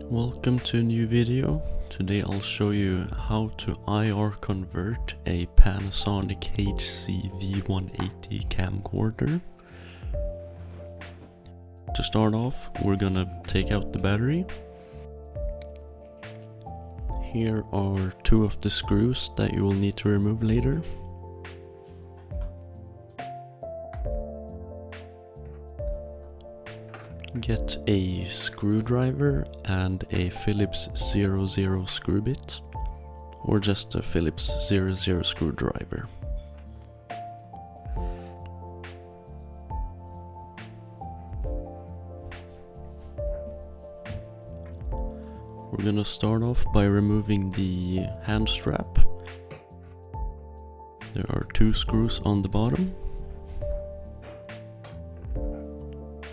Welcome to a new video. Today I'll show you how to IR convert a Panasonic HC-V180 camcorder. To start off, we're gonna take out the battery. Here are two of the screws that you will need to remove later. Get a screwdriver and a Phillips 00 screw bit, or just a Phillips 00 screwdriver. We're gonna start off by removing the hand strap. There are two screws on the bottom.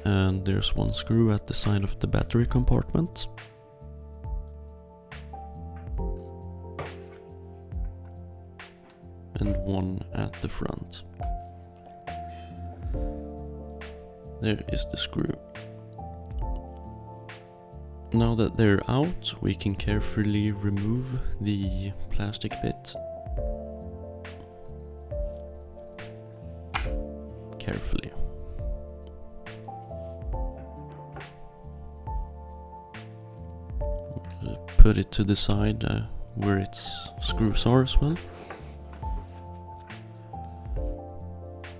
And there's one screw at the side of the battery compartment. And one at the front. There is the screw. Now that they're out, we can carefully remove the plastic bit. Carefully. Put it to the side where its screws are as well.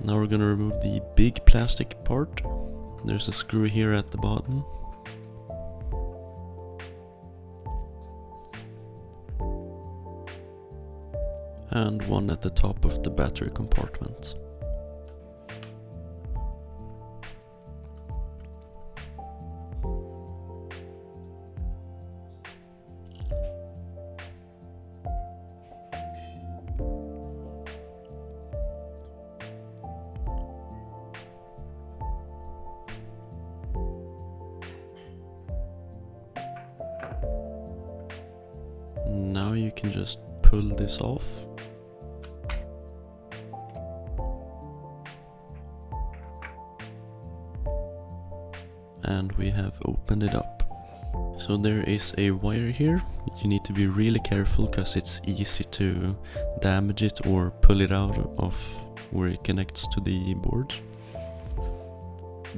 Now we're gonna remove the big plastic part. There's a screw here at the bottom. And one at the top of the battery compartment. Now you can just pull this off. And we have opened it up. So there is a wire here. You need to be really careful because it's easy to damage it or pull it out of where it connects to the board.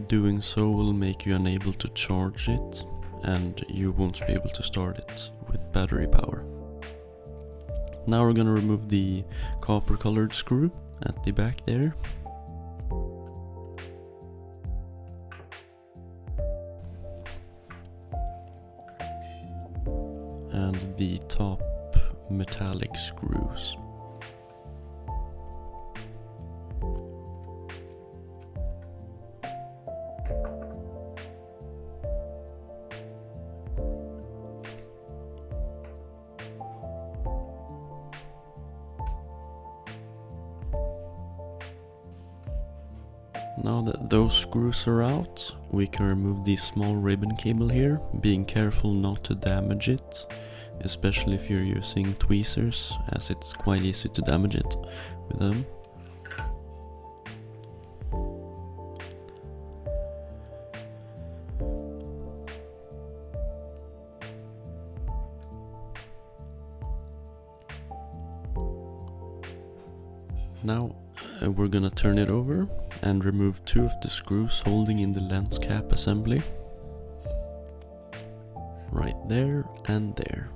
Doing so will make you unable to charge it, and you won't be able to start it with battery power. Now we're gonna remove the copper colored screw at the back there. And the top metallic screws. Now that those screws are out, we can remove the small ribbon cable here, being careful not to damage it, especially if you're using tweezers, as it's quite easy to damage it with them. Now we're gonna turn it over and remove two of the screws holding in the lens cap assembly. Right there and there.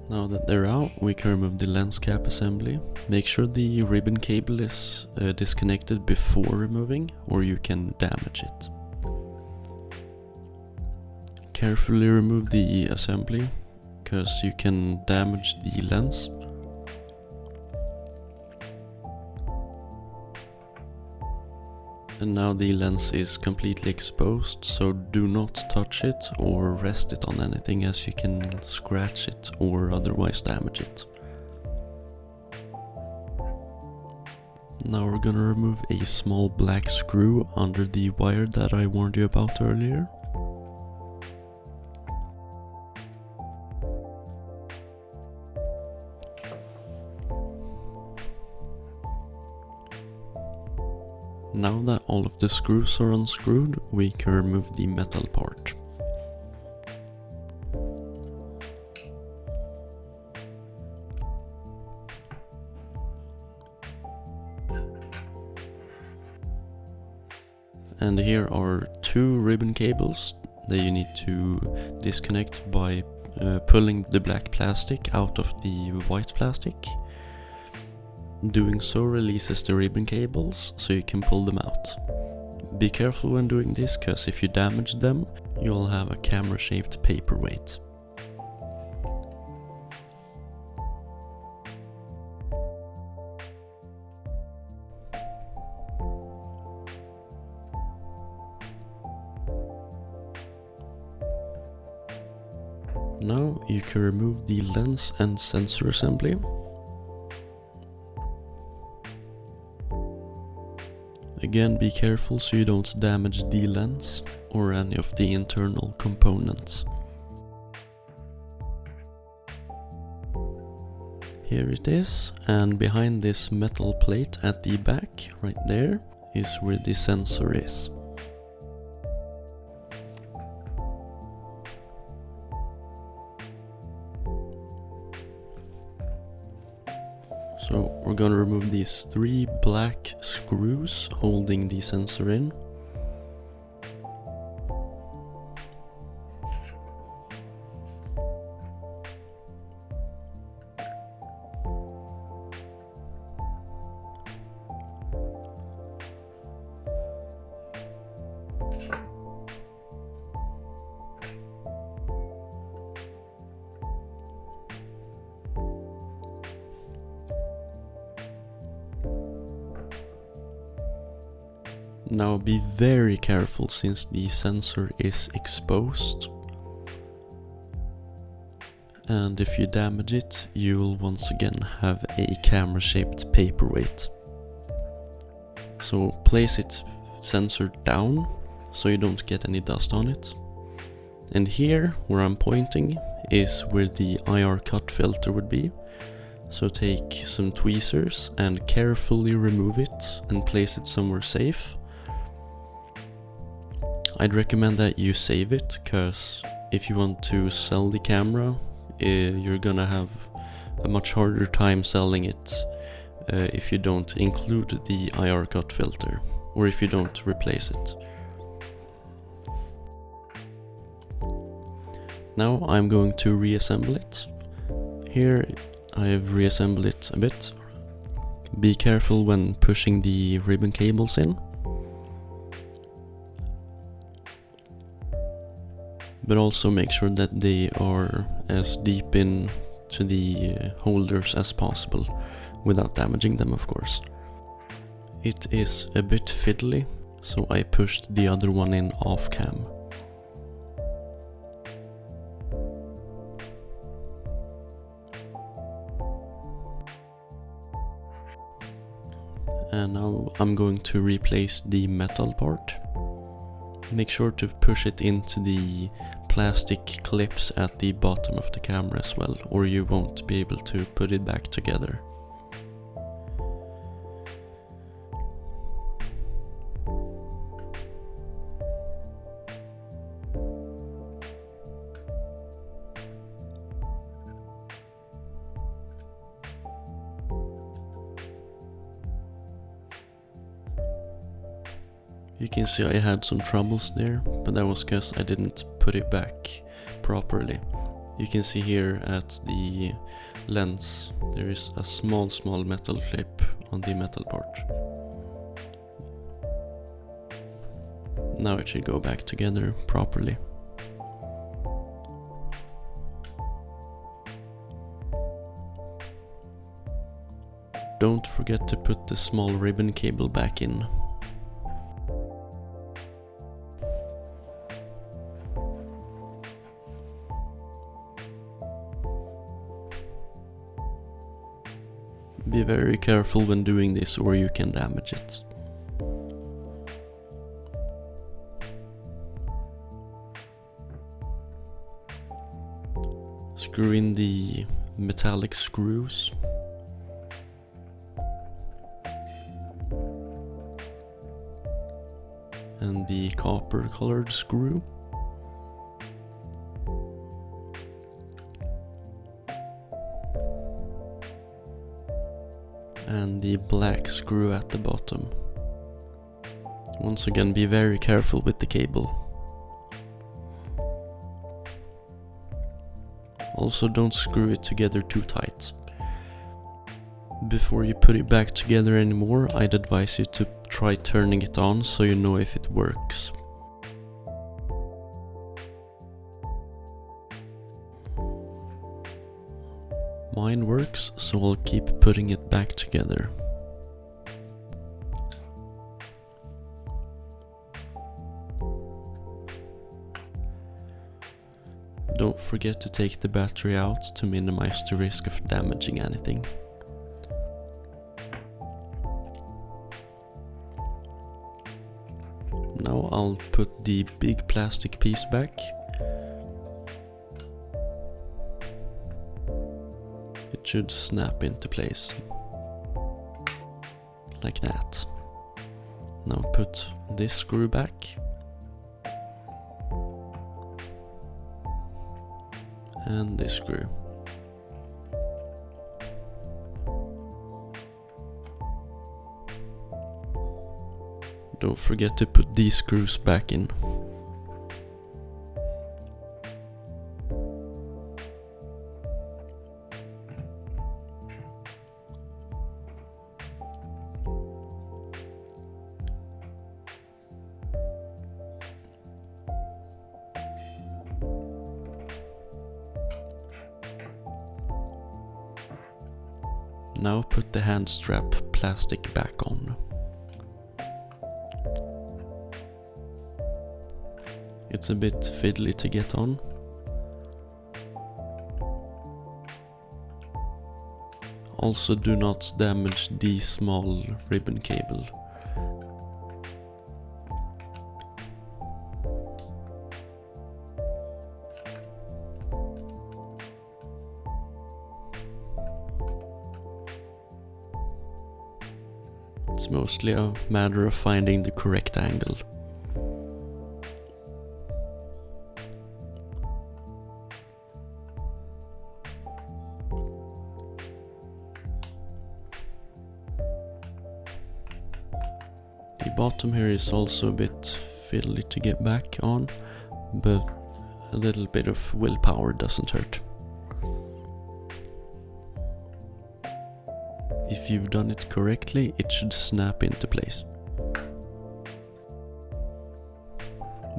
Now that they're out, we can remove the lens cap assembly. Make sure the ribbon cable is disconnected before removing, or you can damage it. Carefully remove the assembly, because you can damage the lens. And now the lens is completely exposed, so do not touch it or rest it on anything, as you can scratch it or otherwise damage it. Now we're gonna remove a small black screw under the wire that I warned you about earlier. Now that all of the screws are unscrewed, we can remove the metal part. And here are two ribbon cables that you need to disconnect by pulling the black plastic out of the white plastic. Doing so releases the ribbon cables, so you can pull them out. Be careful when doing this, cause if you damage them, you'll have a camera-shaped paperweight. Now you can remove the lens and sensor assembly. Again, be careful so you don't damage the lens or any of the internal components. Here it is, and behind this metal plate at the back, right there, is where the sensor is. So we're gonna remove these three black screws holding the sensor in. Now be very careful since the sensor is exposed, and if you damage it, you will once again have a camera-shaped paperweight. So place its sensor down so you don't get any dust on it. And here, where I'm pointing, is where the IR cut filter would be. So take some tweezers and carefully remove it and place it somewhere safe. I'd recommend that you save it, cause if you want to sell the camera, you're gonna have a much harder time selling it if you don't include the IR cut filter, or if you don't replace it. Now I'm going to reassemble it. Here I have reassembled it a bit. Be careful when pushing the ribbon cables in. But also make sure that they are as deep in to the holders as possible, without damaging them, of course. It is a bit fiddly, so I pushed the other one in off cam. And now I'm going to replace the metal part. Make sure to push it into the plastic clips at the bottom of the camera as well, or you won't be able to put it back together. You can see I had some troubles there, but that was because I didn't put it back properly. You can see here at the lens there is a small metal clip on the metal part. Now it should go back together properly. Don't forget to put the small ribbon cable back in. Be very careful when doing this or you can damage it. Screw in the metallic screws. And the copper colored screw. And the black screw at the bottom. Once again, be very careful with the cable. Also, don't screw it together too tight. Before you put it back together anymore, I'd advise you to try turning it on so you know if it works. Mine works, so I'll keep putting it back together. Don't forget to take the battery out to minimize the risk of damaging anything. Now I'll put the big plastic piece back. It should snap into place. Like that. Now put this screw back. And this screw. Don't forget to put these screws back in. Now put the hand strap plastic back on. It's a bit fiddly to get on. Also, do not damage the small ribbon cable. It's mostly a matter of finding the correct angle. The bottom here is also a bit fiddly to get back on, but a little bit of willpower doesn't hurt. If you've done it correctly, it should snap into place.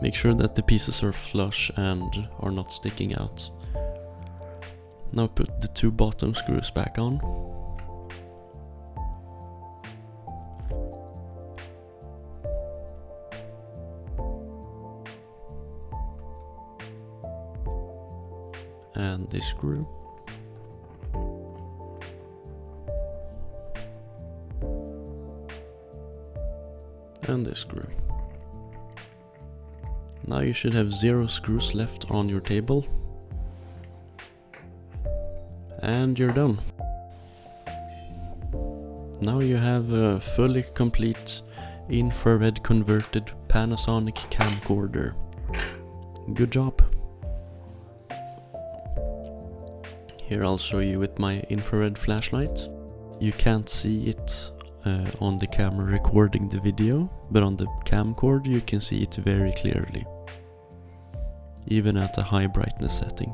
Make sure that the pieces are flush and are not sticking out. Now put the two bottom screws back on. And this screw. And this screw. Now you should have 0 screws left on your table. And you're done. Now you have a fully complete infrared converted Panasonic camcorder. Good job. Here I'll show you with my infrared flashlight. You can't see it on the camera recording the video, but on the camcorder you can see it very clearly, even at a high brightness setting.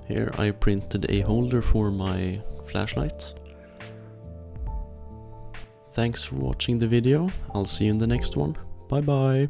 Here I printed a holder for my flashlight. Thanks for watching the video. I'll see you in the next one. Bye bye.